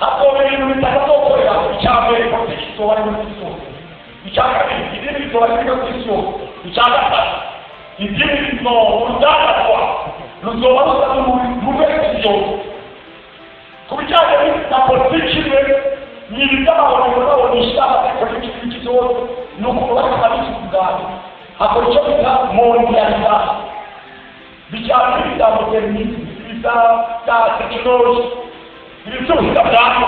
hakomeye ibintu bitagazokorera icyambere protection wari muri Kristo icyakabiri idini bizobari muri Kristo icyakatatu idini bizo urudandatwa ruzoba rusa n'urwego kubijyanye na politiki ni ibitabo babonesha politiki z'ikizozo ni ukubaka kabiri kugana hakora icyo bita mondialisation bijyanye n'ibya modernisme bya tekinoloji ibisubizo byabo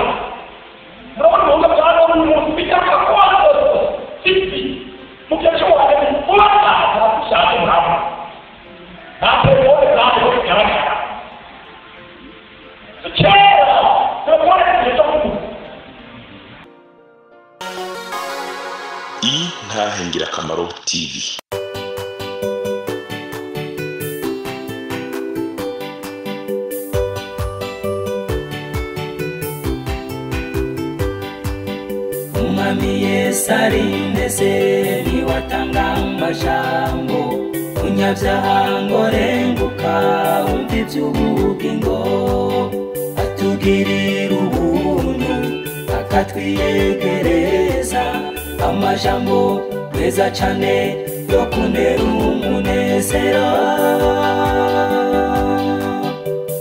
murabona ubuvuga bwabo n'umuntu bijyana kwazo sisi mu gihe cyo wajya ubona ntagushaka muraba ntabwo wowe ntabwo bigaragara kera turabona igihe cyo kuvuga Ingirakamaro TV. Umwami Yesu ari neze niwatanga amajambo umunyabyaha ngo renguka umva iby'ubugingo atugirira ubuntu akatwiyegereza amajambo meza cyane yo kunera umunezero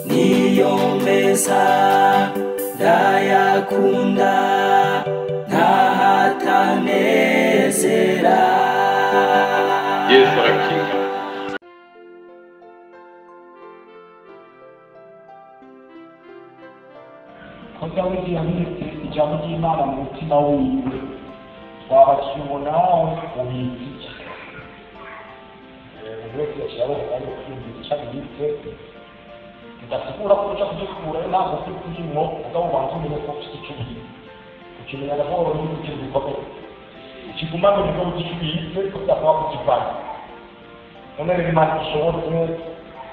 niyo meza ndayakunda ntahatanezera Yesu arakinga. Dawidi yabitse ijambo ry'Imana mu mutima wiwe twabakibona ubizi wese yashiraho ari kwinjira cyabitse ndasigura ko cyo kugikura ntabwo kurimo ubwo bantu mbere ko cyicumi ukimenya raporo n'ibintu bikomeye ikiguma mu bigo by'ibitse ko cyakwa kukivana none rero Imana ishobora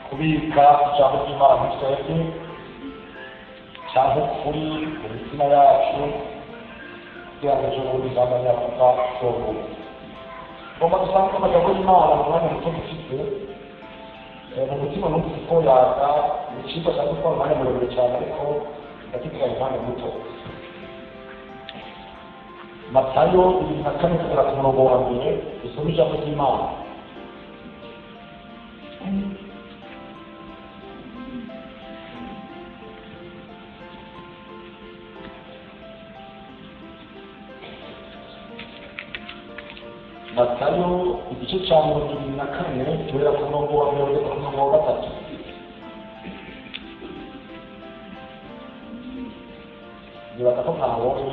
kubika ijambo ry'Imana mu twebwe cyangwa kuri imitima yacu kugira ngo tubone ijambo ry'Imana twobone ngomba gusanga amajambo y'Imana mu mwanya muto dufite mu mutima n'umufuko yaga ikigo cyangwa gukora umwanya muremure cyane ariko ndakigira umwanya muto Matayo 24 kugera ku murongo wa mbere dusome ijambo ry'Imana Matayo igice cya 24 tugera ku murongo wa mbere kugera ku murongo wa gatatu nibaza ko mwabonye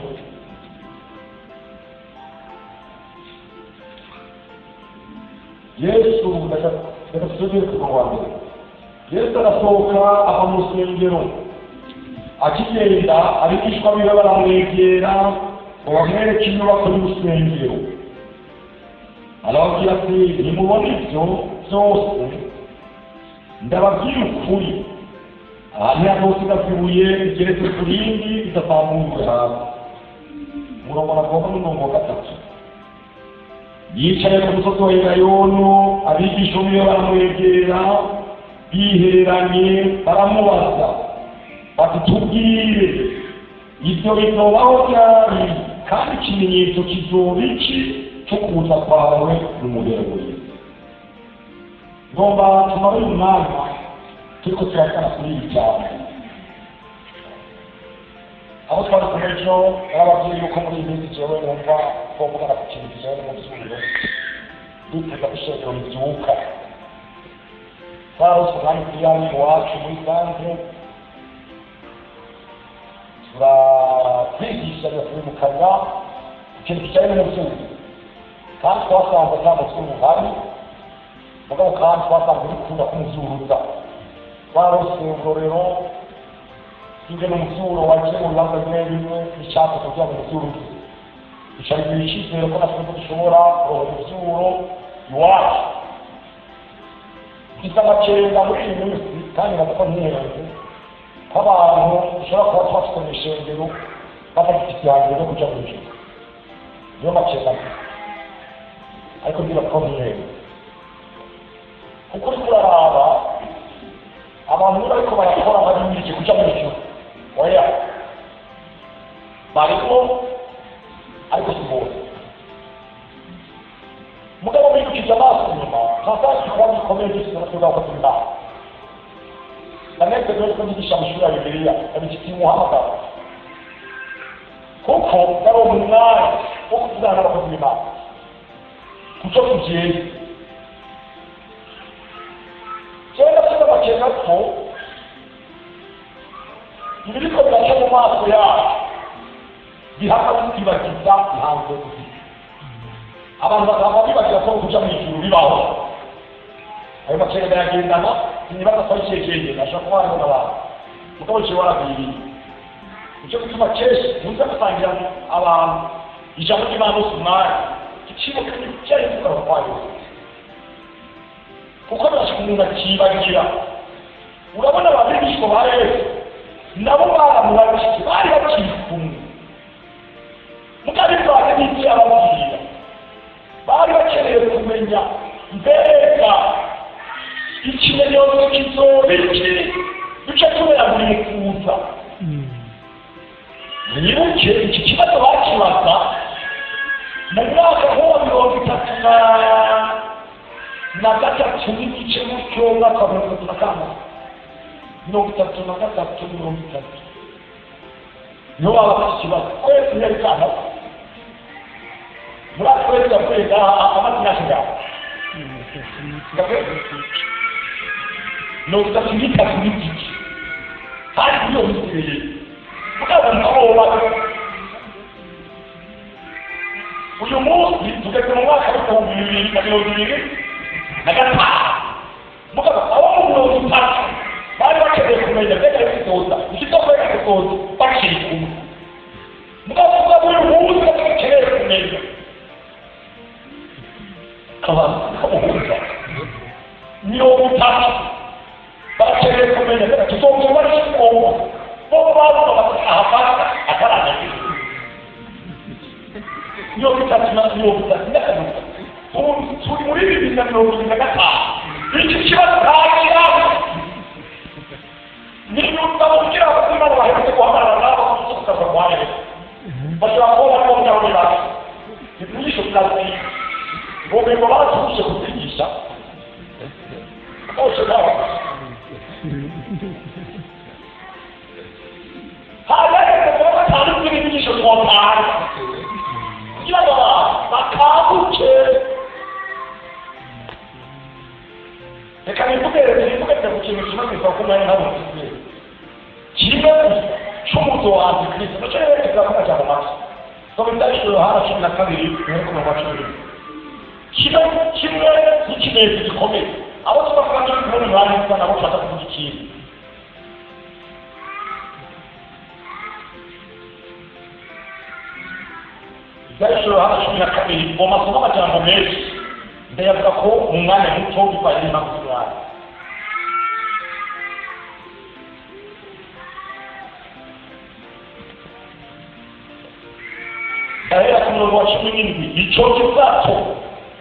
Yesu reka tusubire ku murongo wa mbere Yesu arasohoka ava mu rusengero akigenda abigishwa biwe baramwegera ngo bamwereke inyubako y'urusengero arababwira ati nimubona ibyo byose ndababwira ukuri ahantu hazosigaza ibuye rigeretse ku rindi ridatambuwe hasi umurongo nagomba n'umurongo wa gatatu yicaye ku musozi wa Elayono abigisha biwe baramwegera bihereranye baramubaza bati tubwire ibyo bizobaho ryari kandi ikimenyetso kizoba iki cyo kuza kwawe n'umuherereye ngomba tumare uyu mwanya turiko turakana kuri ibi cyane abo twari kumwe ejo yarababwiye yuko muri iyi minsi jewe numva ko mugana ku kintu kijanye n'umuzungu nditega gushekera ibyuka twarose umwanya kuyani iwacu muri sanze turakwigisha biratwimukanya ikintu kijanye n'umuzungu kandi twasanze nta muzungu uhari mugabo kandi twasanze bikunda kumuzuruza twarose urorero ingene umuzuro waje mu bibanza bimwe bimwe n'icyapa kugira ngo umuzuruze dusharigira icyizere ko natwe dushobora kuronka umuzuro iwacu mfite amakenga muri iyi minsi kandi nabwo ntihenze ko abantu dushobora kuba twafite mu ishengero badafite igihangiro cyo kuja mu ijuru niyo makenga ariko ngira ko ntihenze kuko uriko uraraba abantu bariko barakora barinjije kuja mu ijuru oya n'igisi n'akuza ko tumba naneke rero ko nyigisha amashuri ya Bibiliya abikiti muhamagara kuko nari umwanya wo kuvugana n'abakozi b'Imana kuco tugiye cyenda cyenda bakeka ko ibiriko biraca mu maso yacu bihaka kutibagiza ihanze abantu bakaba bibagira ko kuja mu ijuru bibaho ayo macenda yagendana nibaza ko icyekenge ashaka kuba hariho n'abantu mugabo cyo warabiri icyo gutuma kenshi muze gusangira abantu ijambo ry'Imana usumari ikibuka cyari kuba kwayo kuko birashaka umuntu akibagira urabona ababigishwa ba Yesu nabo baramurabishije bari bakikumwe mukabivanga n'ibyo ababwira bari bakeneye kumenya mbega ikimenyetso kizobeke duce tubera buri mukuza nibuke iki kibazo bakibaza mu mwaka wa 1933 n'igice gutyo mwaka wa 1933 niho baba bafite ikibazo twese yari kana murakweza kweza amazina y'aho no utasimika kumiki hadi hiyo msiri ukawa mkoba uyu munsi tugeze mu mwaka wa 2022 nagata mukaba aho mu ntaka bari bakeneye kumenya mbega y'itoza ikitokweka kutoza bakiri kumwe mukaba uyu munsi bakeneye kumenya kamuhuza niyo utaka bakeneye kumenya mbega tuzokuba n'ikobo bo bavuga bati ahafata akaranga niyo utaka niyo utaka n'akanuka turi muri 2025 iki kibazo ntakiraho niyo utabukira abazima bahetse guhagarara nabo kuzukaza kwawe bashobora kubona ko byabo bibazo ibyigisho byazi Bobe baba tuje kuzigisha. Osho dawa. Haya kwa sababu kuzigisha kwa maana. Kila bakabuche. Ekanibuke kuchimishima kwa kuma na hapo. Kibe chumuto wa Kristo. Cyo kama cha mama. Kwa mtandao hana chumna kabiri kwa watu. kimwe n'ikimenyetso gikomeye abo tubafasha kubona umwanya wo nabo bashaka kuvuga ikintu Zaishuro hano 12 mu masomo amajambo menshi ndayavuga ko umwanya muto bivanye n'impamvu yawe Ahera ku murongo wa 17 icyo kizato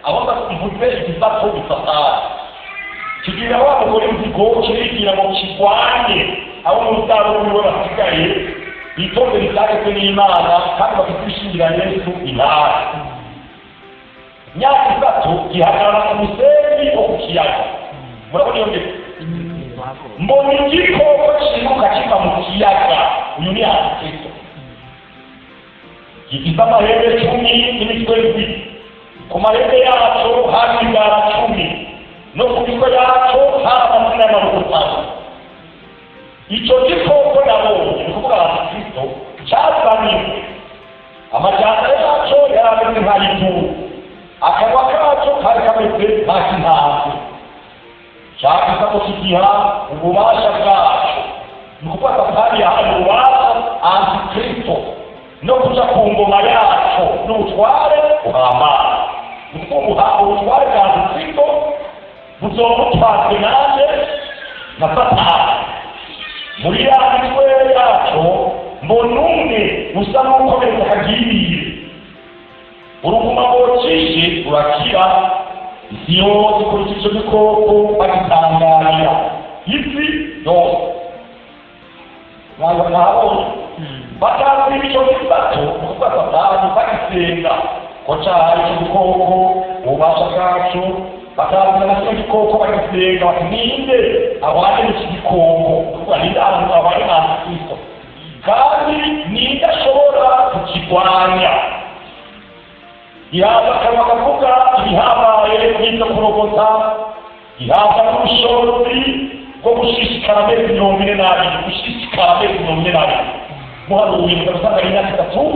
aho mvuze ikizato bifatara kigira wa mugore mvugo kirigira mu kigwanye aho mutaro wiwe basigaye bitonde bitake n'Imana kandi bakishimira Yesu imana nyaki zato gihagarara ku musenyi wo kukiyaga murabona iyo ndetse mbona igikoko kiruka kiva mu kiyaga uyu ni Kristo gifite amahembe 10 n'imitwe 2 ku mahembe yacu hari ibara 10 no ku mitwe yacu hari amazina y'amaboko 5 icyo gikoko nabonye ni kuvuga Kristo cyazanye amajyana yacu yarameze nk'ay'ituru akanwa kacu kari kameze nk'ak'intambwe cyakisa ko kigiha ububasha bwacu ni ukuvuga Satani yahaye ububasha Antikristo no kuja ku ngoma yacu n'ubutware buhambaye ni ukuvuga ubutware bwa Antikristo buzomutwazwe nanjye na Satani muri ya mitwe yacu mbona umwe usa n'ukomeza akagiriye uruguma rwocishije rurakira isi yose kurikira icyo gikoko bagitangarira isi yose ntabwo ntabonye batazi icyo gisato kuko Satani bagisenga ko cyari icyo gikoko ububasha bwacu bakaza na cyo gikoko bagasenga bati ninde abanye n'iki gikoko barinda abantu abanye na Kristo kandi ninde ashobora kukigwanya yaza bakavuga ibihabaye n'ibyo kurogota ihabwa n'ubushobozi bwo gushishikara amezi 42 gushishikara amezi 42 muharuye ugasanga ari imyaka 3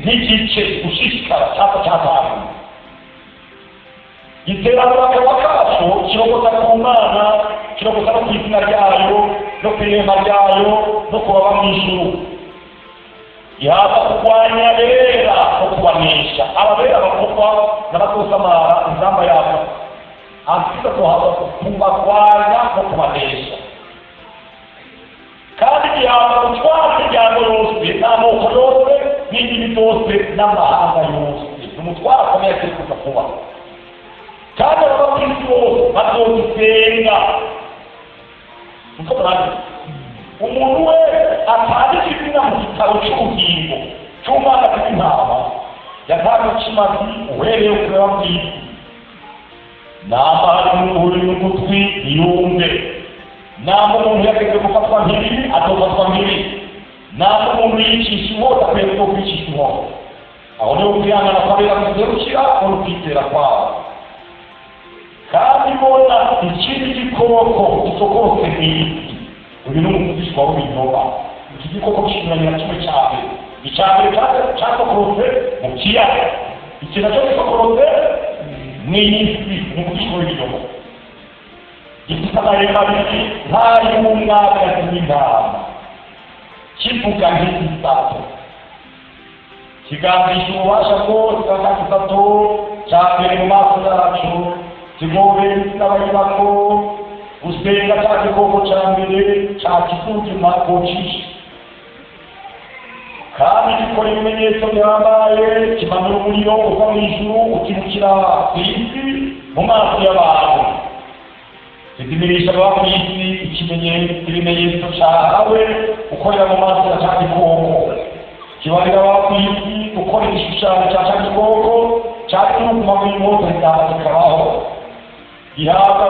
n'igice gushishikara cyatanu iterambere akaba kacu kirogota ku Mana kirogota no ku izina ryayo no ku ihema ryayo no kuba mu ijuru yaba kurwanya rera no kubanisha ababera bakopfa n'abakosamara ingamba yabo afite kuhaba kubarwanya no kubanisha kandi yaba gutwara imiryango yose n'amoko yose n'indimi zose n'amahanga yose umutwara akomeye kuri kuva kandi abakristo bose bazosenga umuntu we atandika izina mu gitabo cy'ubugingo cy'umwana w'intama yatanze ikimazi uhereye kureba mu isi n'amahari n'ugutwi yumve ntabwo umuntu yageze gufatwa nk'ibi atofatwa nk'ibi ntabwo umuntu yicisha inkota akwiye no kwicisha inkota aho niho kwihangana kwabera kuzerukira no kwitera kwawe kandi bona ikindi gikoko gisokotse n'isi uyu ni umuvugishwa w'ibinyoba iki gikoko kishinanya kimwe cyane icyambere cyasokorotse mu kiyaga iki nacyo gisokorotse n'isi umuvugishwa w'ibinyoba gifite amayeri abiri nk'ay'umwagazi w'intama kivuga nk'igisato kigambisha ububasha bwose bw'agasato cya mbere mu maso yacu kigobera n'abayibako usenga cya gikoko cya mbere cya kisuzuma kocisha kandi gikora ibimenyetso bihambaye kimanura umuriro uva mu ijuru ukimukira ku isi mu maso y'abantu kidimirisha ababa ku isi ikimenyetso cyahawe ukorera mu maso ya cya gikoko kibarira ababa ku isi gukora igishushanyo cya cya gikoko cyari n'uguma mu imoto zitanga zikabaho gihabwa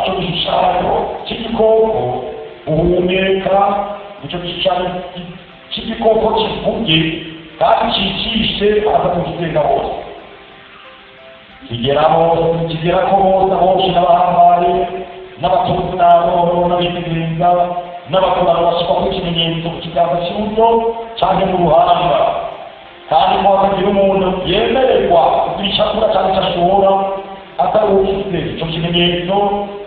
icyo gishushanyo cy'igikoko uhumeka icyo gishushanyo cy'igikoko kivuge kandi cyicishe aza kukizenga hose kigera ko bose bose n'abahambaye n'abatunzi n'aboro n'abitegereza n'abakorano bashobora ko ikimenyetso ku kiganza cy'iburyo cyangwa mu ruhanga kandi ko hakagira umuntu yemererwa kugira icyakura cyangwa icyo ashobora atari ufite icyo kimenyetso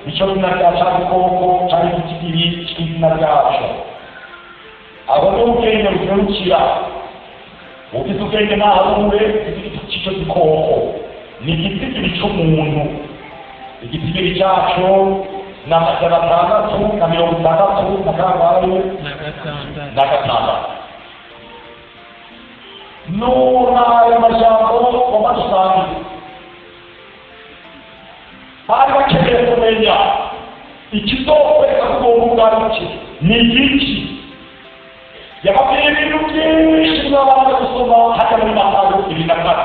nicyo zina rya cya gikoko cyangwa ikigiri cy'izina ryacu abo ni ubwenge buzerukira ufite ubwenge ntahabure igiti cy'icyo gikoko ni igitigiri cy'umuntu igitigiri cyacu ni 666 na gatandatu n'ayo majambo ngomba dusangiye bari bakeneye kumenya ikizokwereka ko ubugaruke ni iki yababwiye ibintu byinshi n'abandi gusoma hajya muri Matayo 24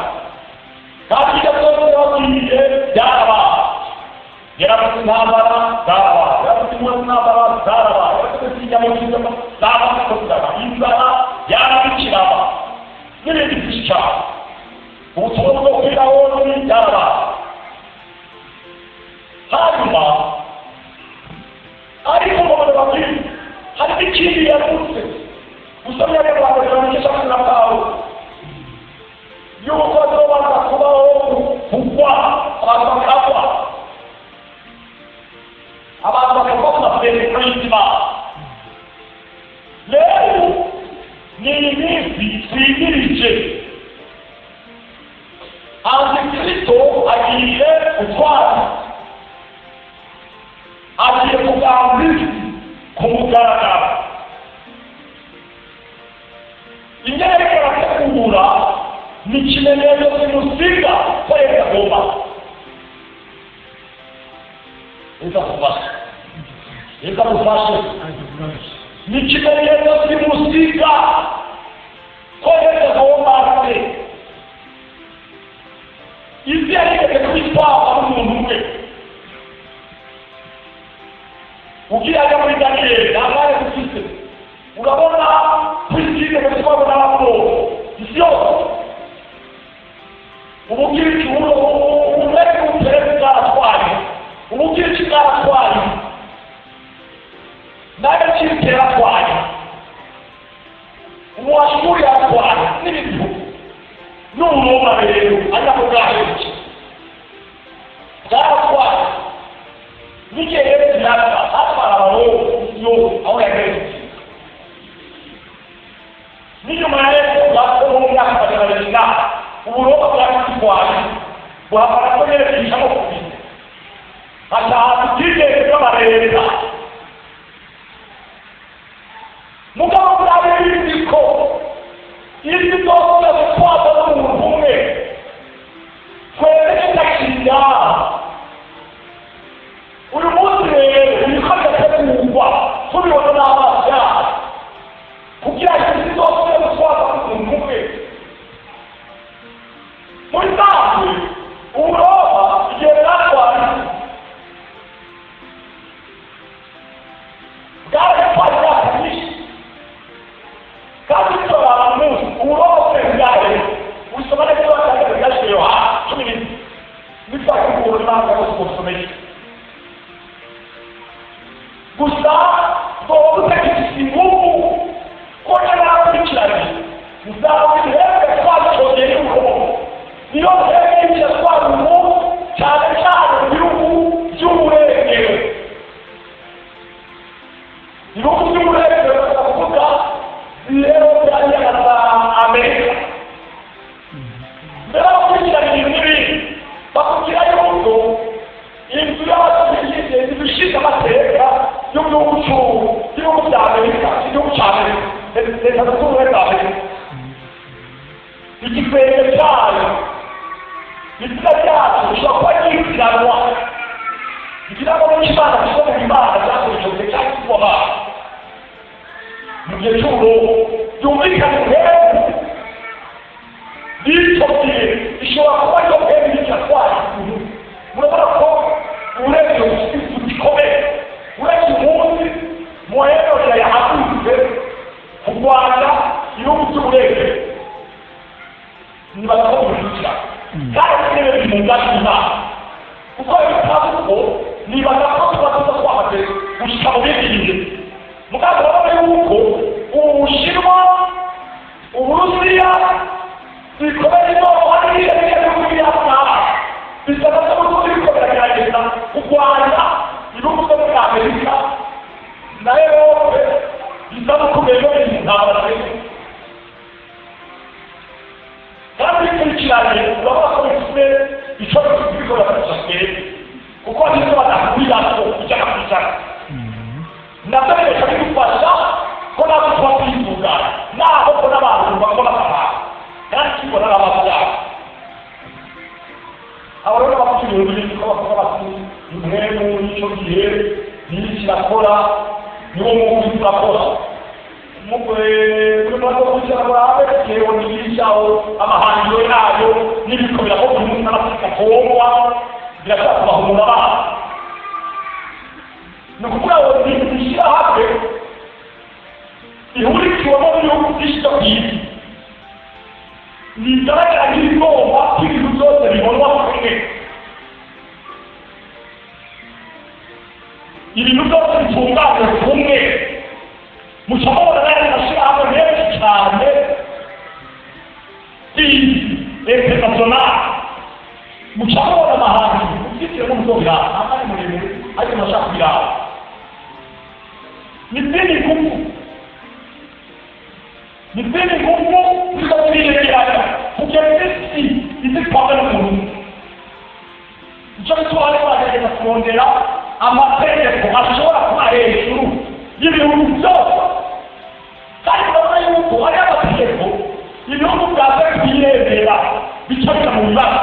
kandi igasoza yababwiye byarabaye yaravuze intambara zarabaye yaravuze intambara zarabaye yaravuze ikinyamo cy'inzara zarabaye inzara yarabikiraba n'ibindi byinshi cyane ubutumwa bwo kwira hose byarabaye hanyuma ariko umuntu babwira hari ikindi yavuze usomye rero bakagerageje na Pawulo yuko bazobanza kubaho kugwa abantu bakagwa abantu bakagwa ku mapere y'ubuzima rero ni iminsi twimirije Antikristo agiye gutwara agiye kuganira ku mugaragaro ingene arategura ni ikimenyetso kimusiga ko yagomba ikagufashe ni ikimenyetso kimusiga ko yagomba se ibyo yarigeze kwitwara n'umuntu we ukiaja muri Daniel nabare kufite urabona kwizige kwa n'abako sio ubukiriki ureke utereza atwari ubukiriki atwari naye chitera atwari umwashuri atwari n'ibintu n'umwuma rero ayakogaje atwari nikeye naka atwara aho yo aho yageze niyo maana wako mwaka badalika uburoba bwa kwani bwapara kwenye kishamo kubi hata tuje kama reza mugabo kurabe biko ili ndoto kwa baba mume kwele takinda uyu munsi nikhaga kuba kuri wona abasha kugira ngo ndoto kwa mume Muitaku, Europa, Gerardo, Gare Pagani, Capitola, Europa, Gare, we saw that the Gasio, 2 minutes. We talk about the Cosmos. Gustav, go to the Simu, Cornell, Picture, Gustav, we have a class for the Euro. Io credo che qualcuno c'ha più giure. Non giure per la comunità di Europa alla America. Però qui c'è il nivel, ma con chi hai avuto il pilota di riuscita a terra, io non l'America, io c'è le nature d'America. Il difensore l'italiano, sono quelli da noi. Ti danno un città, ci sono rimasti, che c'è un po' là. Non è giuro, non mi capisco. Dico che diceva quando che mi dice qua. Non ho un esempio di come un esempio muoio che ha avuto guarda io un giure. Non va come dice. Cara deve diventare uko ibitabuko niba nakotwa twabate ushikabo bindi mugabo baba yuko ushirwa uburusiya bikomeye no ari ya bisaba ko bikomeye cyane kugwanya ibihugu byo Amerika na Europe bisaba kumenya intambara kandi cyane urabona ko bifite icyo bikora cyane kuko ari cyo badakurira ko kujya kwisana natwe cyane gufasha ko nabo twapifuza naho ko n'abantu bakora kaba kandi ko n'ababya abaro bakiri muri ko bakora imwemu icyo gihe n'iki nakora niwo mu bakora muri mato kucyaba abe onyirishaho amahangiro yayo n'ibikomera ko umuntu arafika kongwa birashaka bahumura ba nukugira ngo nishira hape ihurikiwe mu bihugu byinshi kwisi ni daraja y'ingoma y'ibintu byose bibonwa kumwe ibintu byose bitunganye kumwe mushobora rero gushyiraho benshi cyane international mushobora amahanga ufite n'umuzobera amari muremure ariko nashaka kubiraho ni dini ngumu zikabirekeranya kugeza isi izipanga n'umuntu icyo bitwara bagerageza kurondera amategeko ashobora kuba hejuru y'ibihugu byose kandi urabona yuko hari amategeko ibihugu byaza kwirebera bicabira mu bibazo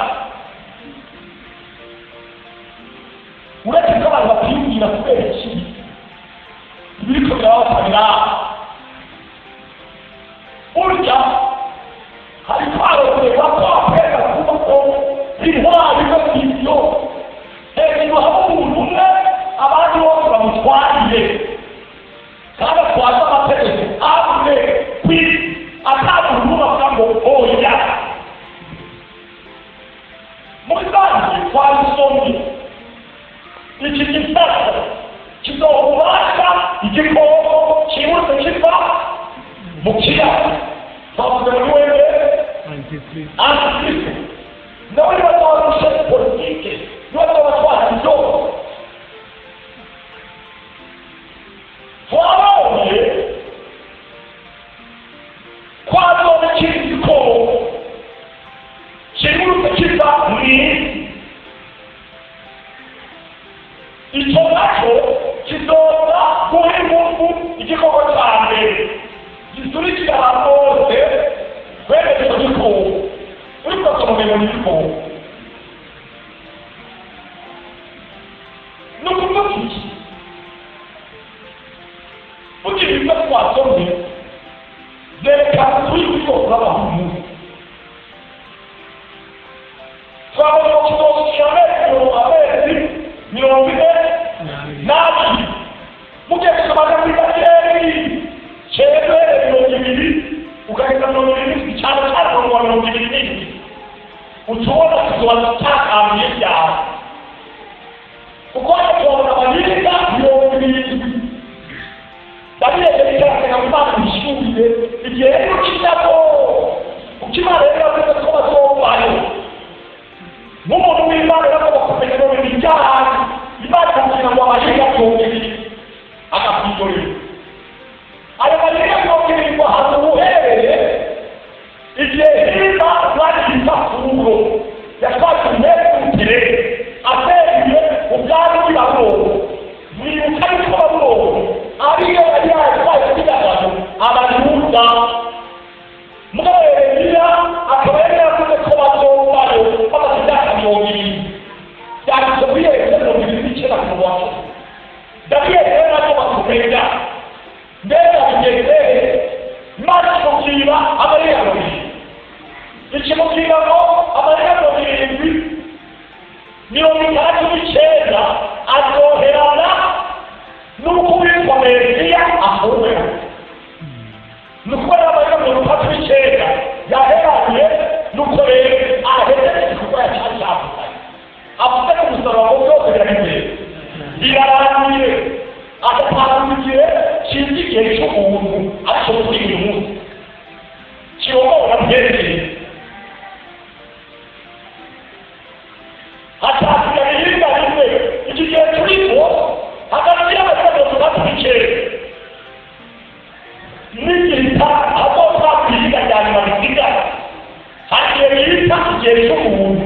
uretse ko abantu batiyumvira kubera iki ibiriko birabatabira burya hari kwarokorerwa kwakwega kuba ko intwari zo kw'ibyo hejuru haba umuntu umwe abandi bose bamutwariye mukira twavuze muri wewe antikristo nawe batwarusha politike niwe batwara ibyo twabonye kwazona kiziko kirurutse kiza mw'isi icyo nacyo kizoza guha ingufu igikorwa cya mbere gisurikira abantu bose berekeza gikuru uri kwasoma mu bintu gikuru ni ukuvuga iki ugira ibyo twasomye zerekana kuri kwikora abantu twabona ko kizoshyira amezi 40 mugiye kusoma kuri bateri chebe 200 ukagenda 200 cyane cyane mu 200 utuona kizowataka amyeya ukoje kuona malika 200 Dabile delitare na umana mishubile igihe ukitako ukimara rero kuba sobayo mumuntu w'Imana rero bakumenya no bijyana Imana kugira ngo amashyaka yongere akapigore aya malika yongere ngo hamuherere igihe hima bari bifakuro yatwaje mbere aferiye ubwari bw'abo ni ukari kwabo ariyo yatwaje bigagazo abayuda mugaberera akaba yaravuze ko bazobayo babashyaka yongere yakubiye rero bibikira ku wacu dabiye rero ko bakumenya mbere ageze maze kugira abariyano ikimubwira ngo abariyano birindwi 39 azoherana n'ukubitwa Mesiya ahobera nukora abariyano 39 yaheranye nuko rero ahetse kuba yacyafata afite umusaruro wose byagiye birarangiye atapangiye kindigiye cy'umuntu ariko kuri uyu munsi kiromora byereye hatasiga birinda rimwe igihe turimo hagati y'abasaza batwikere n'igita azota kwiga cyane babisiga hagiye bita igihe cy'umuntu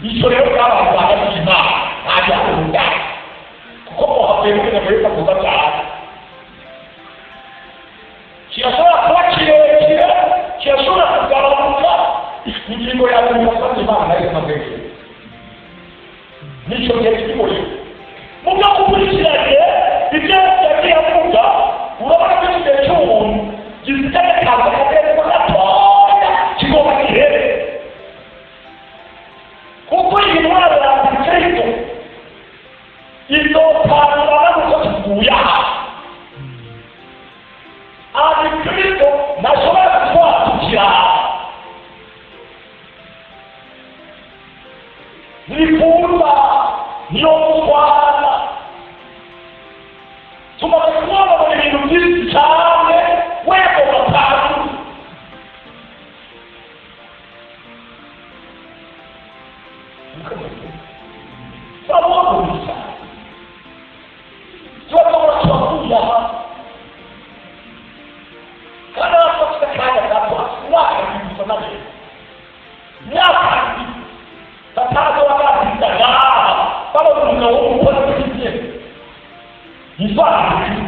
icyo rero bwabantu bagashima ntajya kuruga kuko muhakwemeza muri kavuga cyane kirashobora kuba kirekire kirashobora kugabanuka ingingo yawe mufata Imana nayo amabwiriza nicyo gihe kigoye mubyo gukurikiranye ibyo yagiye avuga urabona ko igihe cy'umuntu gisigaye kaza katerwa gatoya kigomba gihere kuko iyi ntwaro ya Kristo izotangwa n'uko tuguye aha Kristo ntashobora kubatukira nifumba niyo mutwara tumaze kubona mu bintu byinshi cyane wego batanu Sababuza. Tuwakora tuwakuja hapa. Kana hapo tutakaya hapa. Mwaka msonaje? Mwaka. Tatazo wakati mtagaa. Sababu tunaona kwa kusikia. Ifanye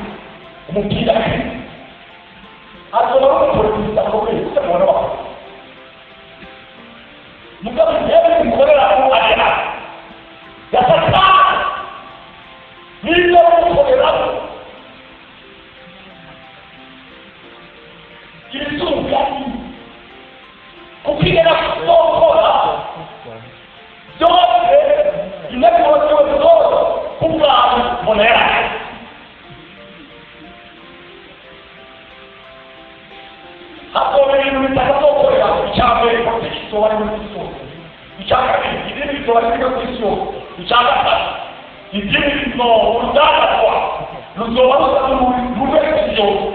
kumpiga. Hapo kwa kusikia kwa mwana. Mkapi mkorera kwa ajana. Yataka nilo kukorera kilitunga kupigana kukora zote inakuwa zote kumla monera hapo mimi nitakapokuwa kuchape kwa kitu wale mtu ichaka idini tuwalika kusio ichaka idini no undana kwa luzowa sababu mubesio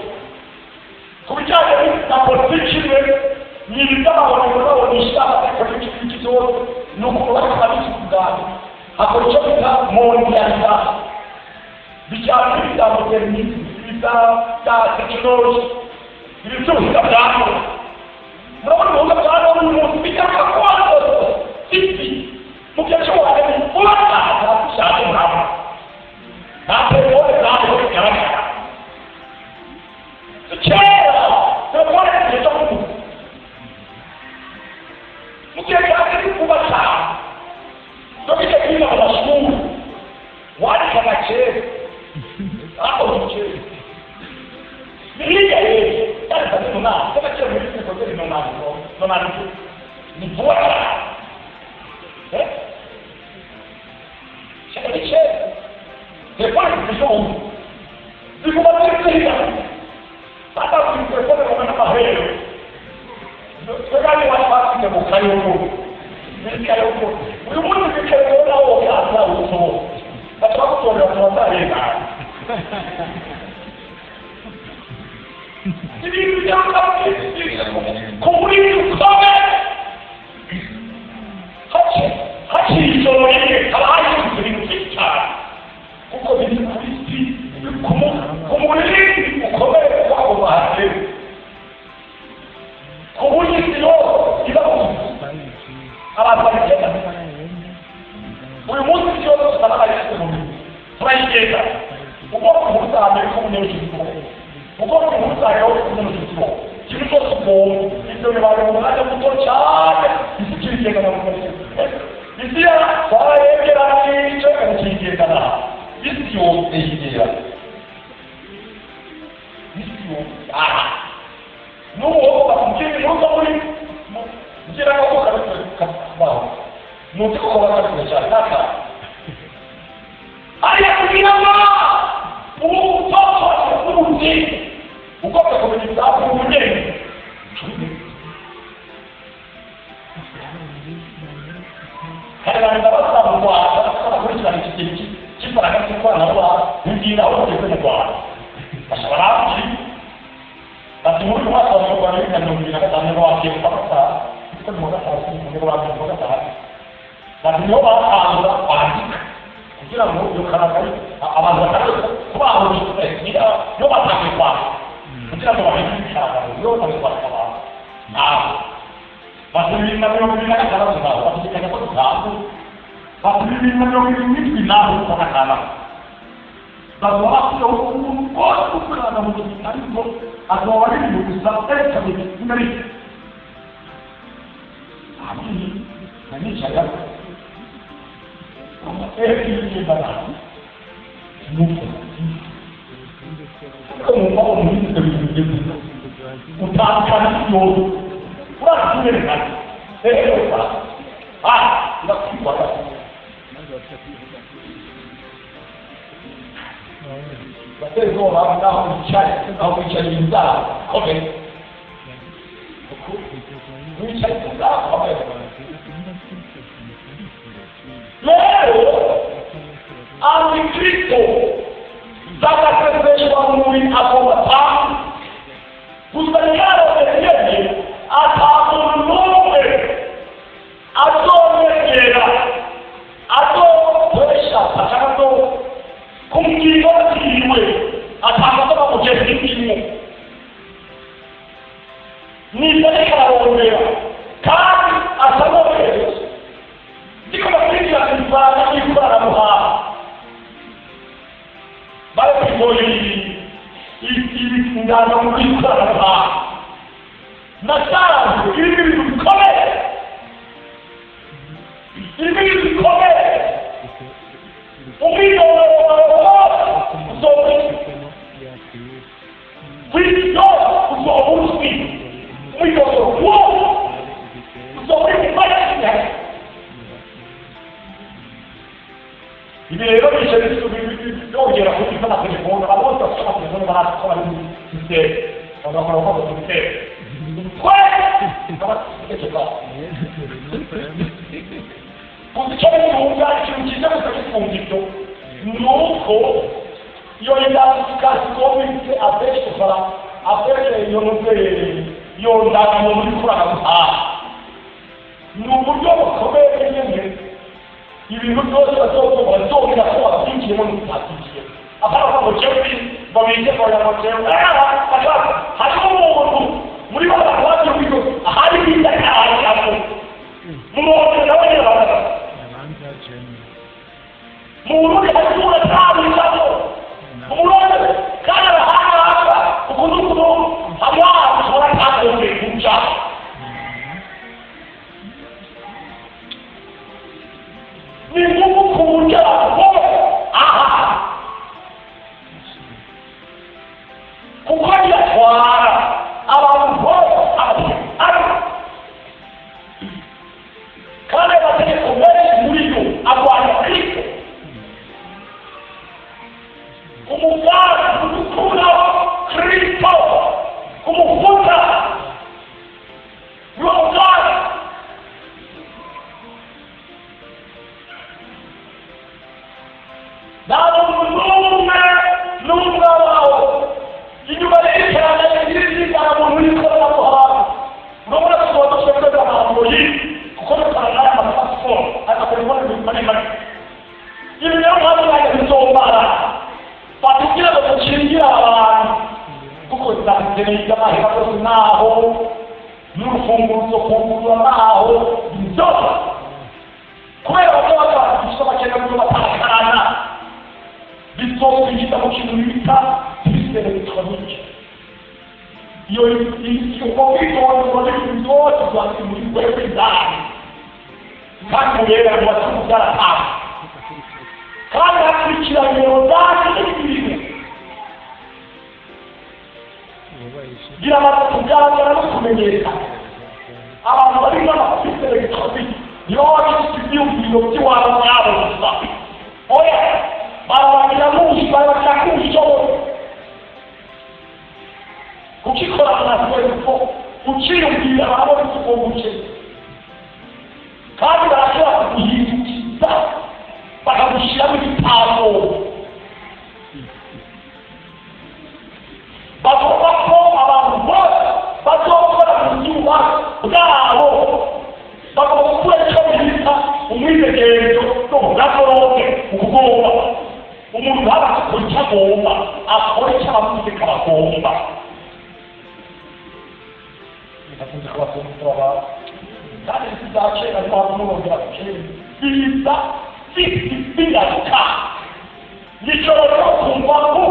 wanaona ishaka kwa kitu kidogo nuko watu kabisa kugani akochoka mondialita bichana bila modernism bila technology vitu kadhaa mnaona kama mnampita kwa kwanza sisi mkiachwa ni fuata na shati mrama na peole ndio karaka chera tunaona kitu huko mkiachwa ni kubata ndio kile kwa shule wale kama chera hapo ni chera Nilia yeye, sasa tunaona kama chera ni kwa kweli tunaona ni fuata Depois de jogo, fica uma terceira. Para o que você pode comer na barreira. Pegar o WhatsApp que eu caiu um pouco. Ele caiu um pouco. E o mundo que caiu na outra, na outra. Mas só que eu olho para a barreira. E ele já está com isso, sabe? Hachi, sou ele, caralho, ele está. Kuko ni Kristi kumulini ukomere kwako bahari kumulini sio ila ababariketa uyu munsi sio salama yake mungu turayigeza uko kumuza amerika muneziko uko kumuza yo muneziko kiriko suko ibyo bibaro mwana muto cyane ikikigega na muneziko Isia saya kira ni cyo kigega na Isio ejidia. Isio no mungkin muri mungkin aku kalau mungkin kalau kita bicara ayat kita mungkin bukan komunitas mungkin kalau kita bahas bahwa kita harus para que kwa na wa ndi na wa ke kwa asara ji basi muri wa kwa kwa ni na ndi na ka na wa ke kwa ko mo na sa ni ko wa ko ka basi no wa ala pa kila mo yo kana kai ama na kwa mo ni yo ba ta kwa kila mo wa ni ka yo ta kwa kwa basi ni na yo ni na ka na wa basi ka kwa Tapi ini menjadi final pada kalah. Dan waktu itu kau bukan ada mungkin itu atau orang itu bisa terjadi sendiri. Tapi ini saya ini barang mungkin. Kamu mau mungkin terjadi. Utarakan itu orang sendiri kan. Tidak kuat. Tapi kalau orang tahu bicara cinta, okey. Bicara cinta, okey. Lalu, Antikristo, dapat sesuatu mungkin apa betul, bukan kalau terjadi, atau mungkin, atau mereka. Atau presha atau kumkiwa kiwe atakapo kwa kujeni kimu ni peleka rombea kama asamoe ndiko mapindi ya kibana kibana muha bale kiboli ili ndano kibana muha na sana ili kukome ili kukome Umino sobre Cristo sobre Umino sobre Maria E me lembro que ele subiu hoje era muito para telefone, a outra só telefone para a escola de não não de Quando c'è un lugar che non ci siamo stati convinto, non io gli davo come adesso sarà, a perché io non ho dato un ni uburyo bukomeye nyine ibintu byose bazongera ko wabyinjiyemo n'utabyinjiyemo abana ngo jewe babije ngo harimo umuntu muri bo bakwaje bigo ahari binda cyane murongo nawe yabaga murundi harimo uratabishamo murongo kana bahanga ukunukuno hamwa sora kaje kuja ni ngumu kuja aha kuko yatwara abantu bose kandi amategeko menshi muri yo arwanya kristo umugambi udukuraho kristo kumufuta niwo mugambi nta muntu n'umwe wawe inyuma y'iterana y'izingana muntu w'ikoranabuhanga urabona ko dushobora ahantu kuko dutanga amasiporo agakora ibintu maremare ibi rero ntabwo najya bizomara batubwira ngo dukingira abantu kuko zakeneye amahera yose naho n'urufunguzo kungurura naho byose kubera ko bafite abakeneye ko batakarana bizosubira mu kintu bita electronique. Io ho capito quando mi guardare. Quando era una cosa da fare. Quando ci avevo dato di la mattina era come niente. Allora, prima la pista elettronique. Io ci più più a ora ma la musica, la cuccia ukikora tunasema uchiyo bila hapo tukombuche kandi barashobora kuhidukiza bakagushiramo ibitabo bagomba ko abantu bose bazokora mu gihugu bwabo bagomba gukora icyo bita umwidegerezo n'ubugakoroke ukugomba umuntu aba akora icyo agomba akora icyo abamutegeka bagomba nakunze kubakumva kandi bizakera ariko hamurongera kukera biza biraruka nishobora kumva ko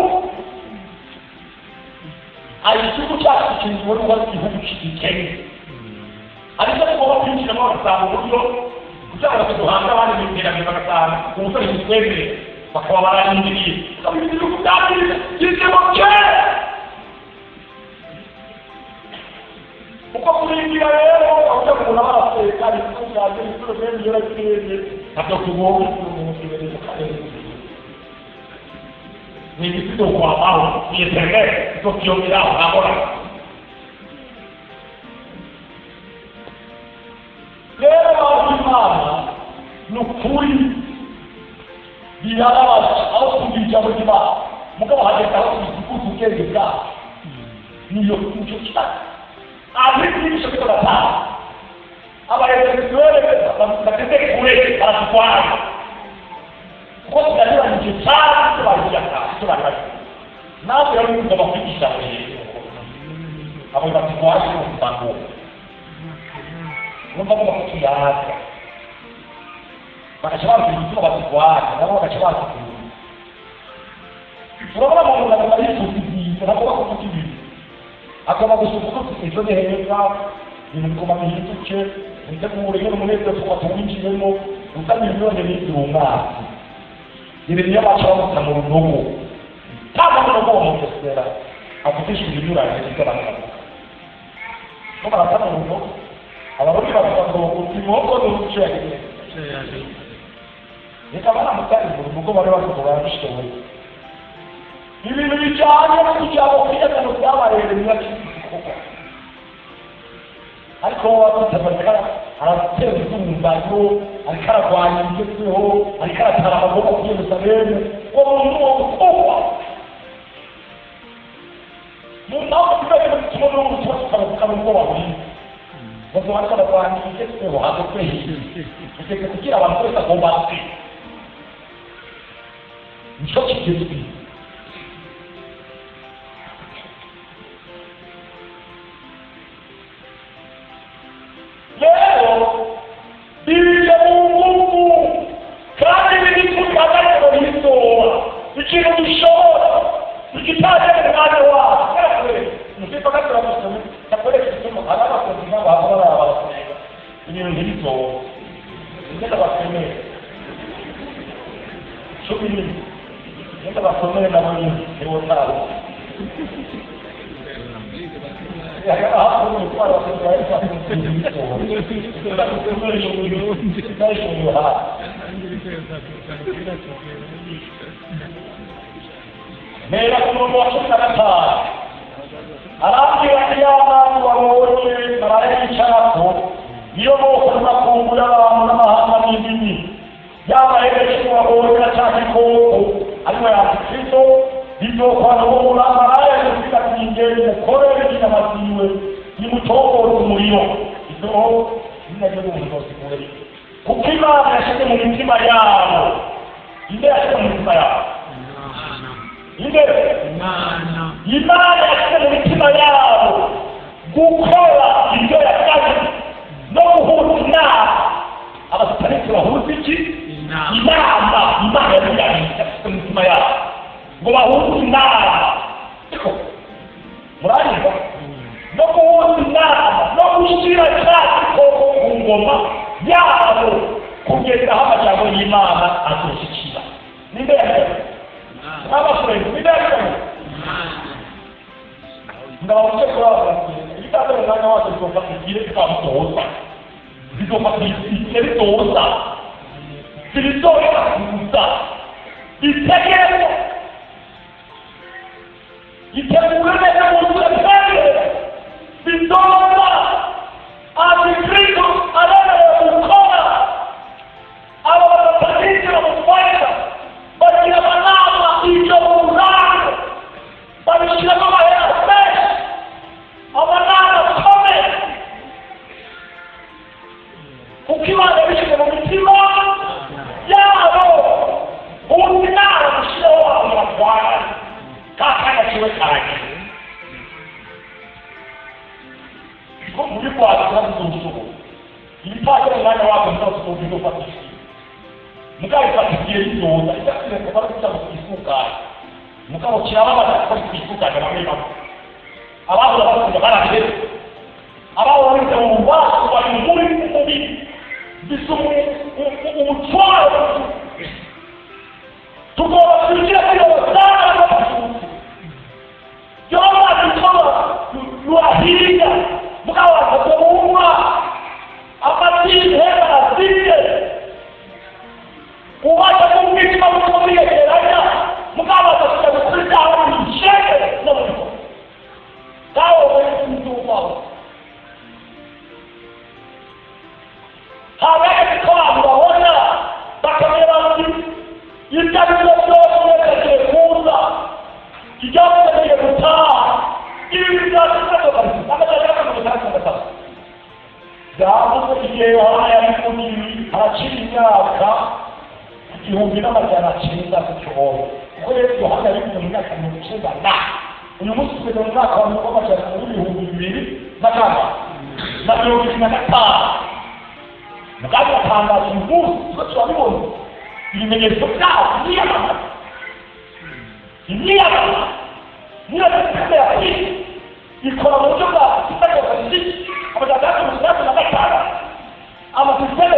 ari igihugu cyacu kinziwe n'uwari igihugu kigikennye ariko tugomba kwinjiramo bagasanga uburyo kugira ngo duhange abandi mu iterambere bagasanga umusore yitwemere bakaba bararindiriye kabiri ibihugu byabize kizemo kera uko kurindira rero avuga ngo umuntu abaraseka ariko byaje ibitoro bene yaragiye ntabwo tugomba kumuntu kibereye kandi ni ibitoro kwa aho ni internet cyo kiyongera ahora rero abimana n'ukuri birababaje aho kubijya mu giba mugabo hagenda aho kuzuza ubwenge bwawe niyo nicyo kitaka abikwisho kutata abayerekeze batete kure baratwara kuko tunagira mu cyane cy'abajyaka cy'abajyaka nawe rero ni ngoma kwigisha abo batwara mu bantu numva ko bakiyaka bakashobora kugira batwara nabo bakashobora kugira urabona mu Rwanda bari kuzigira nabo bakugira akaba gusuka ejo neheza ibintu koma bihinduke nditegura rero umunezero ko twinjiyemo ukandi miliyoni n'irumasi ibi niyo bacaba mu rugo ntabwo rugo mu kestera avugisha ibinyuranye n'ibyo no baratanga urugo abarundi bavuga ngo imoko n'urucenge reka baramutari mu rugo bari bakora bishoboye ibintu bijyanye no kugira ngo kwiyagana byabarere n'ibyo ariko wabatabara aratera ibyumvano ariko ararwanya ibigezweho ariko aratara amaboko ku Yerusalemu uwo muntu wo gukora mu ntabwo tubaye tubona umuntu tukavuga ngo wabiri ngo bakora kwandike twe hago kwe teke kugira abantu kwesa bomba nico kigezwe leo bila Mungu kandi bidikukagana bisoa ikintu gishobora ikitaje mwana wa msipa kati wa msomi takole kusema alama kwa baba abasega ibintu ndito ngenda basome shobini ngenda basome na mimi ewo taro ya hapo ni kwa watu wa hapa mera kumwashaka arabi wanyama wawote marayika chako iyo bose nakungura abantu n'amahanga n'indimi yabayereje wawote cyane ko ariko yakristo bizokwana bo maraya n'ufika kingeri mukorere n'amasiwe nimutogora umuriro izo ninaje n'umusozi kure kuko Imana yashyize mu mitima yabo inde yashyize mu mitima yabo Imana yashyize mu mitima yabo gukora ibyo yasabye no guhuza inama abasitanisi bahuza iki inama Imana yashyize mu mitima yabo ngo bahuze inama muranyumva no guhuza inama no gushyira cyane koko ku ngoma yabo kugeza aho amajambo y'Imana azoshyikira ninde yashyize abafurenge bidakora ndabavuze ko ibitabo n'ana wacu bigomba kugira ikamutoza bigomba kugira toza bitoza kuza itegeko itegeko neza mu cyane bitoza abikrito arana ukora aba batatiza mu fayda bagira banama ibyo muzanga babishyira mu mahera menshi abanama kome kuko Imana yabishyize mu mitima yabo ubundi inama gushyiraho abantu batwara kakanya kiwe kanjye ko muri kwaza n'ubuzugu ibipakira umwanya wabo ntazo kuvuga ufatishije mugabo fatigiye yizoza icyakire ko bari cyangwa kwisukana mugabo kirababara ko kwisukana bamwe abantu bakunda barate abaho bari mu baso bari muri mubi bisumu umutwaro tugomba kugira iyo basanga yoma bitoma ruahiga mugabo akatumwa amatini hera zinde uwacha kumwitima mtumie keranya mkawa katika kukulita hawa msheke na mwiko kawa wewe mtu wao hawezi kwa mwaona bakamera mtu itabila yote katika ijabu katika kutaa ili ndio kama kama Jambo kigeyo haya mkuni harachini myaka igihumbi n'amajana cyenda kucyobo kuko rero Yohana yari mu myaka 90 uyu munsi tugeze mu mwaka wa 2025 mugabe atangaza umunsi ko twabibona ibimenyetso byaho niya ikora mu buryo bwa kitakokasi abadagatu musatu na gatara amasisiteme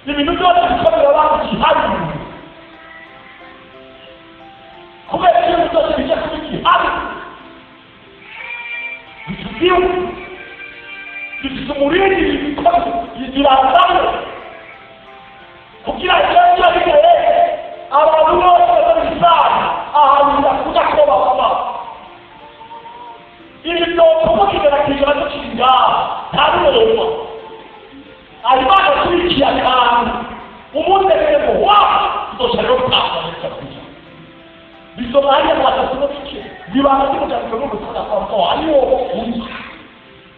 ibintu byose bikorera abantu gihari kubera ibintu byose bijya kuri gihari bitugiwe bifite umurindi birangaye kugira ngo cyangwa abantu bose bazabisana ahantu ndakuja ko bakoma ibyo kumukira kijana cy'inga ntabwo Alibaka kuikia kanu umunde kemo wa ndosharo papa nitakuja bizo gusoma hariya mwatatu n'iki bibanga cy'umuganga n'umusaza kwa mto ariwo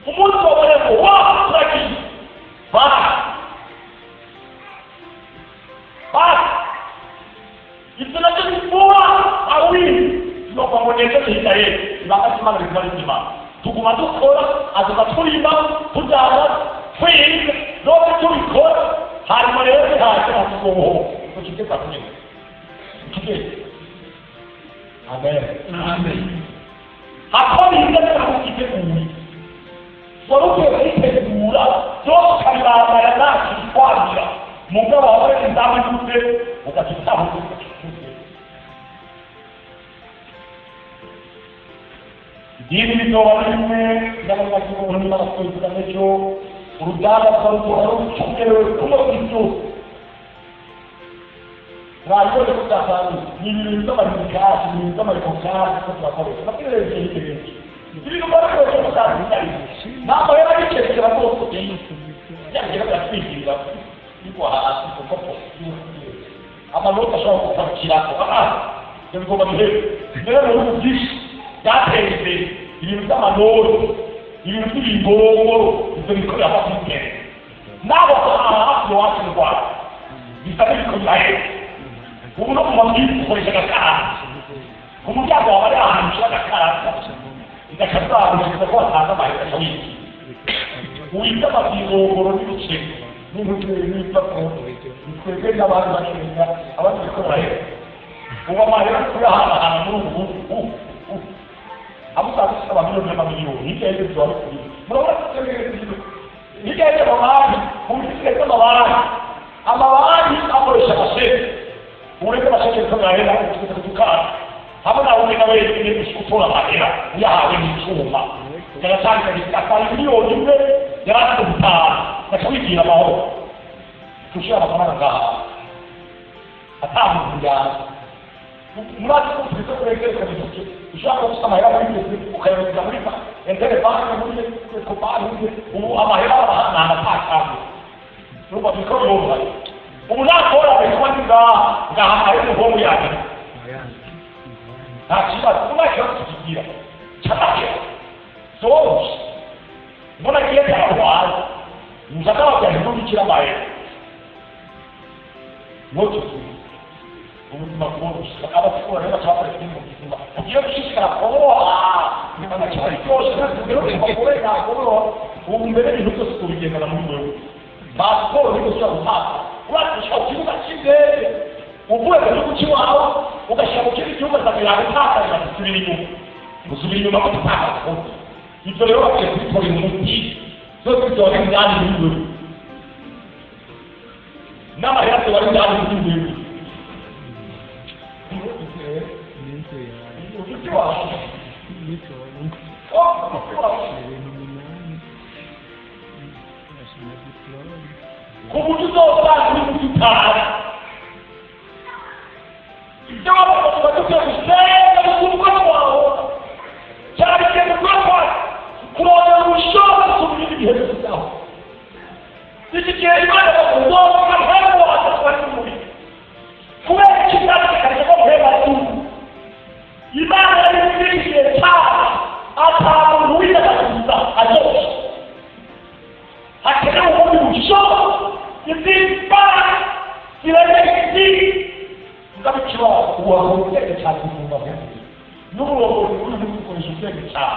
umunsi w'abarembo wa turagiye ibyo nabyo bivuga awiri no kwaboneka hitaye ibanga cy'Imana bikaba bizima tuguma dukora azuka turima tujyana twiga no tubikora hanyuma rero bihaje hatugoho tukite pakumwe amen hakoni ibyo nakufite kuri Waruke kwitegura byose kabirambara nakitwabira mugabo wawe ndamutse ukakitaho Dini bitoba bimwe ndabona umuntu n'abakozi n'ejo uruganda rw'urugo cyukerewe kuno kw'icyo Ntabwo kutafanya ibintu by'amarikasi ibintu by'amarikasi ko turakoresha nakireje ibintu ibintu bariko kutafanya ntabwo yari bikekera ko yagira kwitwikira niko hasi kuko amanota ashobora gupakira ibyo bigomba guhera mbere mu bihugu byinshi byateye ibintu by'amanota ibintu by'ibingongo ibyo bikorera hafi y'ubwenge nabo hafi iwacu mu Rwanda bisa n'ibikomeye ubu no mu mabwiriza ukoresha agakarasi ku muryango wawe ari ahantu ushyira agakarasi igakazagushyize ko watanga amahirwe y'iki wita amabwirongoro n'ibice n'intuturi n'ibipapuro twebwe n'abandi bakenera abandi bikorera ubu amahirwe kuyahanahana muri ubu amusaza ufite amamiliyoni n'amamiliyoni hirya y'ibyo byaba bikuri murabona ko hirya y'ibyo amabanki mu bisire by'amabanki akoresha amaseti ureke bashake kugaragara kugeza kudukana hamwe nawe umwe nawe yari gutora amahera uyahawe n'icuma yaratanga akaba miliyoni imwe yaratanze gutaha bakabibwira amahoro tushira amafaranga ngaha atamubyara murazi ko twize kurekereka bituke ushaka gusa amahera y'ibyo ukayabika muri entere banki muri ko banki ubu amahera arahana atakaje nuko bikora ubu nakora bikwandika ngaha ari mu yaje ntakibazo umashaka kukigira cyane so mbona kiye cyangwa muzakaba kwa hindukira maye moto ubuzima bwose abakora rero cyangwa mu buzima ugiye gushishikara nibana cyari cyose rero bakore nakoro ubu mbere ibintu byose tubigendana muri wewe pasiporo niko cyo gufata urashaka kibuga cy'indege uvuye mu gihugu cy'iwawe ugashyira mu kindi gihugu ukazagira gutakaza gusubira inyuma ko tutakaza ibyo rero bakwiye kubikorera umuti zose zitore indani muri wewe n'amahera wari indani muri wewe kuburyo uzobana n'ugutara ibyo wabona tugiye gusenga n'ubwo kwawe cyari cyo kwawe kurona ubushobozi kubindi bihe byaho iki gihe Imana bazoka hebo atwari muri kubera kizaza kaje ko heba tu Imana yarifikiye cyane atamuntu w'indakaza azoka hakene ubundi bushobozi Isimba, silahiti, kami cuma uang kita cari rumah ini. Nunggu konsumsi kita.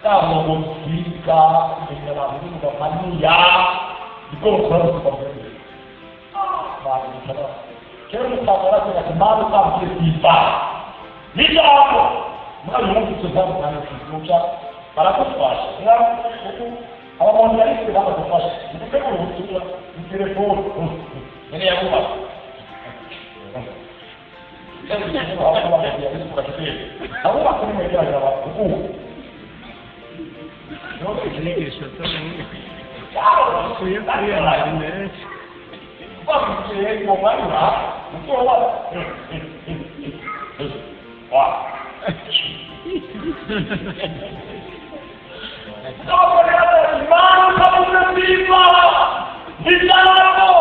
Kalau kita dengan ini sudah mania, itu harus seperti ini. Baru kita, kita orang yang semalu kami kita. Bisa apa? Mereka mungkin sudah mengalami situasi. Para kupas, itu kalau mau nyari kita dapat kupas. Itu kan untuk telepon. Ini yang kupas. Kan kita orang yang dia suka kita. Aku tak pernah mikir apa. Ini kisah ini. Aku yang lain. Apa sih mau mana? Itu apa? Wah. Kau berada di mana kamu tertiba? Di sana tu,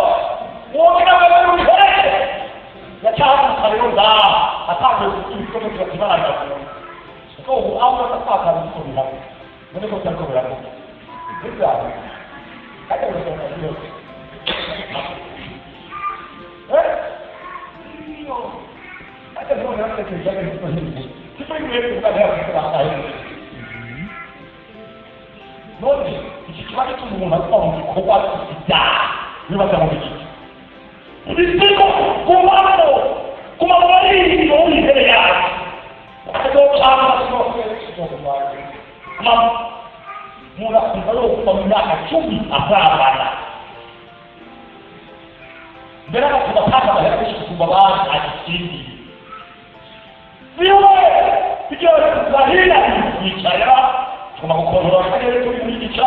mau kita berada. yacyari karionda atangiye kuko cyatibara ko ubu ataka bikubira none ko cyakubira ko bizaza kandi ngo hata ndio naanza kujaga hizo hizi kitu hivi baada ya kutoka hivi ndio ikichukua tu unakuwa mkubwa kujaa ni watu wengi ndiko kumamo kumamwali ndio ile ya ndio chama sio kwa mama muna kumbalo kwa miaka 10 hapana bila kupata bahati kubabana akisindi Siwe, ikiwa Kiswahili nichaya, kama kukohoa kile tulicho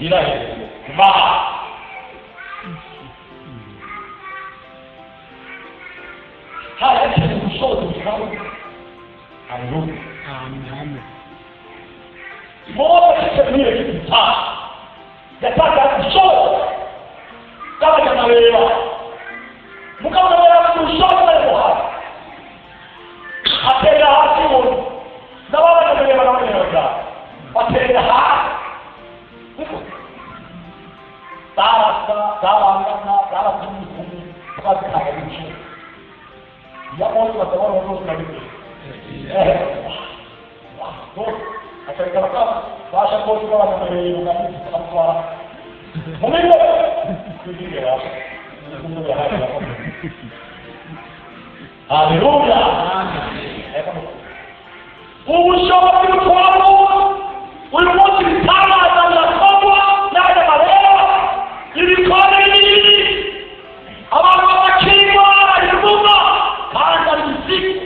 ila ma haya ni kushoto sana. Amen. Mbona sisi ni kita? Yataka kushoto. Kama jamalewa. Mkao na kushoto leo. Atenda haki woni na wala ndio wanaoelewa atenda haki sala kumi kwa kile ya moyo wa tawala wa na bibi atenda kama basha kwa na mwenye kama mwenye kujilia ndio haya Haleluya. Ubushobozi bwabo umunsi bitamaza nakobwa nada marera ibikoreni abantu bakirwa ibuga kandi muziki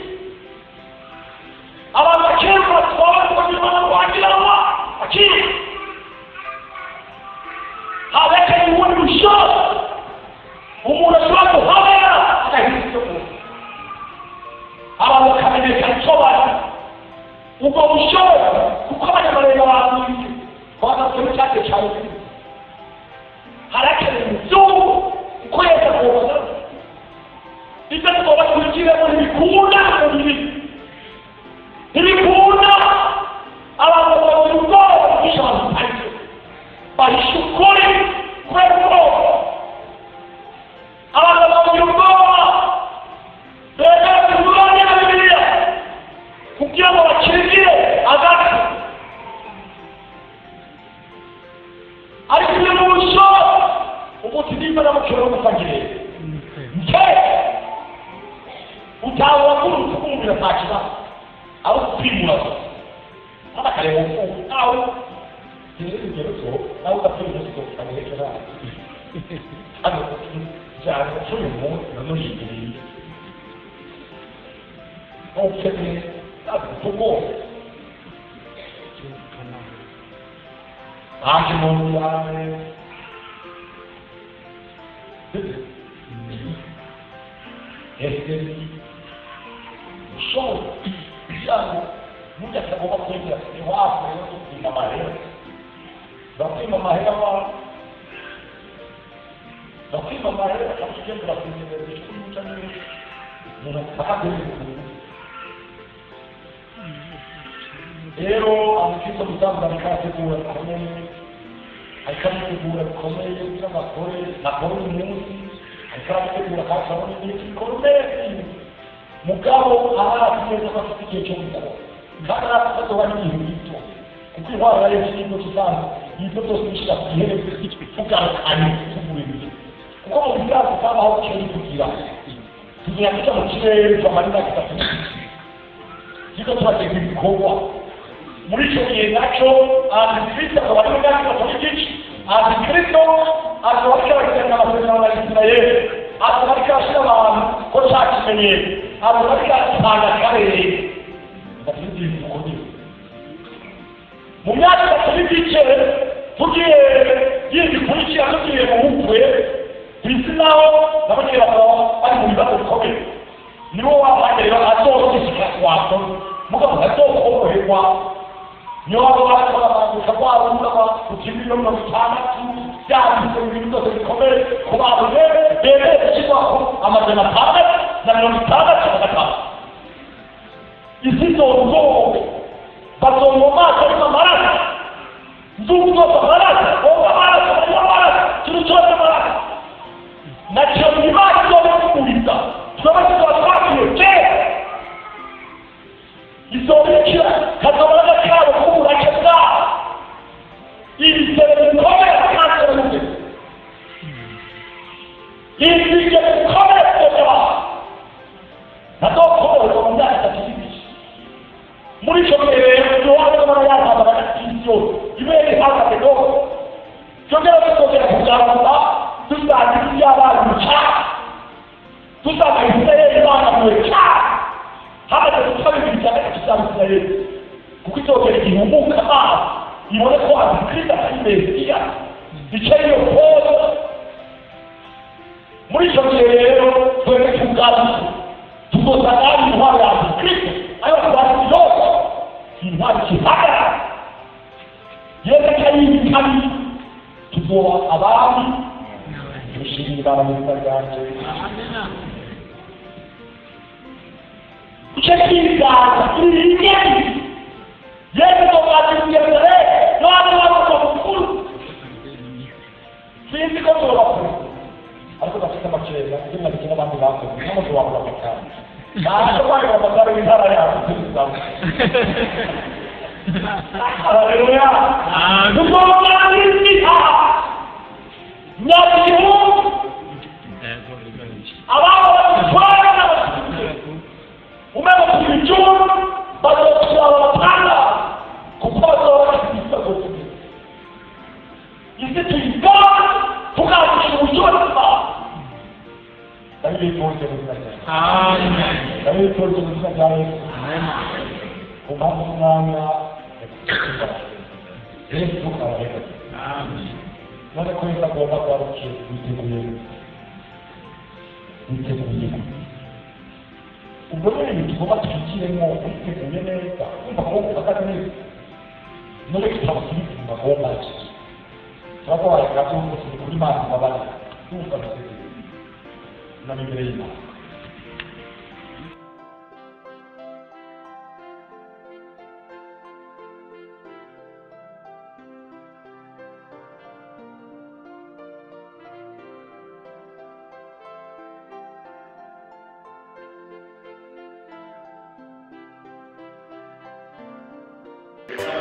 abantu bakirwa twabo n'imana kwagirawa akiri habeke ni ubushobozi umuntu ashobora kuhabera akahita abantu bakamenyeka nsobara ubwo bushobozi kuko abanyamarembo babuze bagakoze cyane cyane harakeneye umuzungu ukoresha kuboza ibyo tugomba kubigiramo ntibikunda ntibikunda abantu bagira ubwoba bwinshi abantu bahishe bahishe ukuri kubera ubwoba abantu bagira ubwoba kugira ngo bakirigire agati ariko iyo n'ubusho umuti n'imana mukero mufagire nke utawa kuruta kumvira ntakiba aho kwimura haba kareba uko aho ingero zo nawe ugapfira umusiko amurekera hano cyane cumi mu n'umujigiri okene tuko Anche mondiale esteri solo diciamo muita sababu kwenda ni wapo na mahera bakima mahera kama kitu la kuendelea Ero amukito mutamba nikategura komeye ayikamutegura komeye kugira nakore umunsi ayikamutegura kasabone n'iki komeye mugabo aratumeza ko afite igihe cyo gukora kandi arafatwa n'ibintu bito kuko intwara yo kintu kisanzwe ibyo byose bishaka gihere kugarukana tugurira kuko mu bizaza kabaho cyari kugira tugira mu kirere twamarira kitatu kiko twategura ibikorwa muri cyo gihe nacyo Kristo akaba ari umwami wa politiki Kristo akaba ari kubagirana amasezerano na Isirayeli akaba ari kubashyira abantu ko cyakimenyeye akaba ari kubasanga akarere bafite ibikorwa mu myaka itatu n'igice tugiye yikurikira tugiye mu bukwe ku isi naho n'abakiriya bari mu bibazo bikomeye nibo wabagerera azorokesha kwato mugabo azokoroherwa niyo bakora abantu bakora ukimiro mu cyamatu byanditse ibintu byose bikomeye ku bantu bemereye gushyirwaho amajana atandatu na 65. Izi zongowe bazongo amaso arimo amaraso, nzugu zose amaraso, wowe amaraso, barimo amaraso, ikintu cyose amaraso. Nacyo imana izobikuriza, twebwe tuzatwakiye kera. Izobikira kazobona kabo k'uburake bwabo. Ibisebe bikomeye akansera n'ubwe. Ibisebe bikomeye by'abantu. Nazokorerwa mu myaka 3. Muri icyo gihe rero niwaba yatambara agatiyo ibere ihagaze rwose. Cyongera tuzongera kugaragaza dusangiza iby'abana mu cyaha. Dusangiza Isirayeli ibana mu cyaha. Hamaze gukabiriza cyane kuzaba Isirayeli. Kuko izongera ihumuka amazi. Ibone ko Kristo atari Mesiya. Icyo iyo pose. Muri icyo gihe rero twebwe tugaruka. Tuzosanga hari intwaro ya Kristo. Ayo twari yose. Intwaro kihagarara. Yereka y'ibikari. Tuzoba abami. Dushimira mu bwanje. Icyo kizaza kuri ingeni. Yesu batingerere n'abandi bakuru. Sinzi ko turabakuru. Ariko bafite amakenga, kimwe n'ikindi abandi bakuru. N'amazu wabo bakana. Ntabwo bari bamatara w'intara yacu tuzamu. Haleluya. Tugomba kwizera. Nyabihu. Ababo batwara n'abasirikare. Umema kubijuru, bazotwara abatanga. Kuko bazora bakisa gute. Isi tuyigana, tukazisha ubujura. David Porte Amen. David Porte Amen. Kumamanya. Yesu arahera. Amen. None kwenda kuomba kwa Mungu niteguye. Ubwo rero tugomba tukiremo twiteguye neza. Kumva ko bakata neza. None twabasubira mu magomba y'iki. Twabona ko kuri Imana babana. Tumva na imbere y'Imana.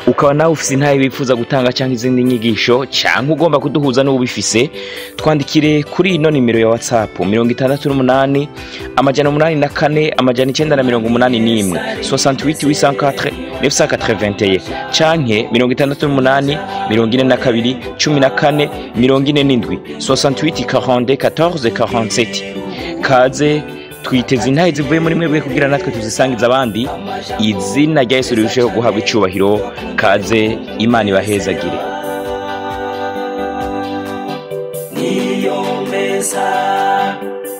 Ukaba nawe ufise intaye bifuza gutanga cyangwa izindi nyigisho cyangwa ugomba kuduhuza n'ubifise, twandikire kuri ino nimero ya WhatsApp 68 884 981 68 804 canke 68 42 14 47 68 42 14 47. Kaze twiteze intahe zivuye muri mwebwe kugira natwe tuzisangiza abandi. Izina rya Yesu rirusheho guhabwa icubahiro. Kaze, Imana ibahezagire. Niyo meza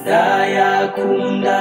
ndayakunda.